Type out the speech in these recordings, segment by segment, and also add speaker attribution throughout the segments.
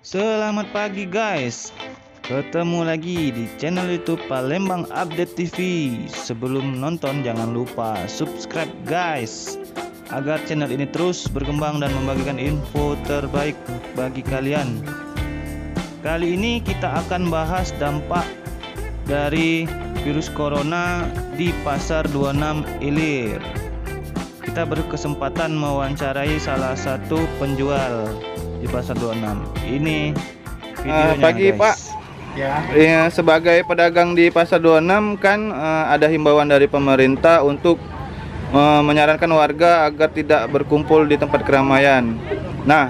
Speaker 1: Selamat pagi guys, ketemu lagi di channel YouTube Palembang Update TV. Sebelum nonton jangan lupa subscribe guys, agar channel ini terus berkembang dan membagikan info terbaik bagi kalian. Kali ini kita akan bahas dampak dari virus corona di Pasar 26 Ilir. Kita berkesempatan mewawancarai salah satu penjual di Pasar 26. Ini videonya
Speaker 2: pagi
Speaker 1: guys.
Speaker 2: Pak. Ya, sebagai pedagang di Pasar 26 kan ada himbauan dari pemerintah untuk menyarankan warga agar tidak berkumpul di tempat keramaian. Nah,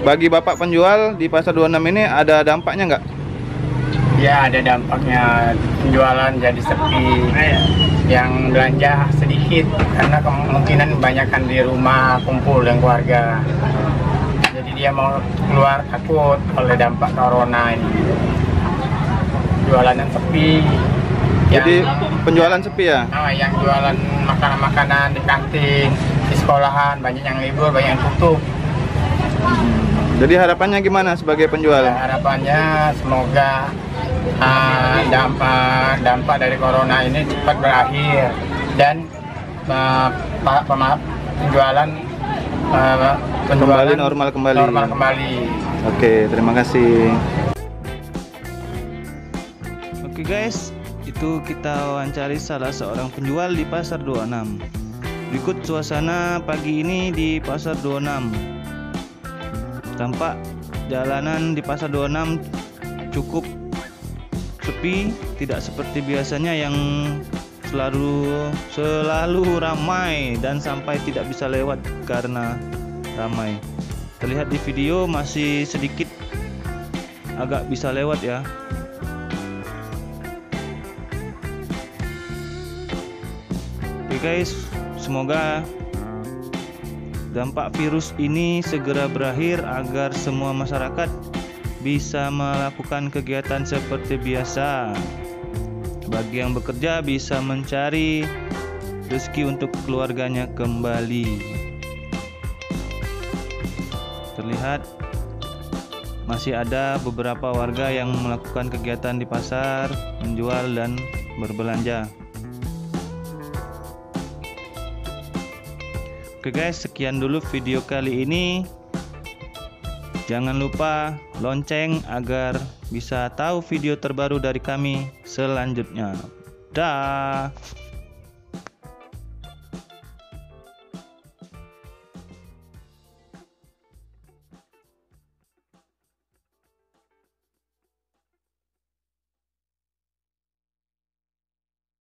Speaker 2: bagi Bapak penjual di Pasar 26 ini ada dampaknya nggak?
Speaker 3: Ya, ada dampaknya, penjualan jadi sepi, yang belanja sedikit karena kemungkinan kebanyakan di rumah kumpul dengan keluarga. Jadi dia mau keluar takut oleh dampak corona ini. Jualannya sepi.
Speaker 2: Jadi penjualan sepi ya?
Speaker 3: Yang jualan makanan-makanan di kantin, di sekolahan banyak yang libur, banyak yang tutup.
Speaker 2: Jadi harapannya gimana sebagai penjual?
Speaker 3: Ya, harapannya semoga dampak dari corona ini cepat berakhir dan penjualan
Speaker 2: normal kembali. Oke, terima kasih.
Speaker 1: Oke guys, itu kita wawancari salah seorang penjual di Pasar 26. Berikut suasana pagi ini di Pasar 26. Tampak jalanan di Pasar 26 cukup sepi, tidak seperti biasanya yang selalu ramai dan sampai tidak bisa lewat karena ramai. Terlihat di video masih sedikit agak bisa lewat ya. Oke guys, semoga dampak virus ini segera berakhir agar semua masyarakat bisa melakukan kegiatan seperti biasa. Bagi yang bekerja bisa mencari rezeki untuk keluarganya kembali. Terlihat masih ada beberapa warga yang melakukan kegiatan di pasar, menjual dan berbelanja. Oke guys, sekian dulu video kali ini. Jangan lupa lonceng agar bisa tahu video terbaru dari kami selanjutnya. Dah.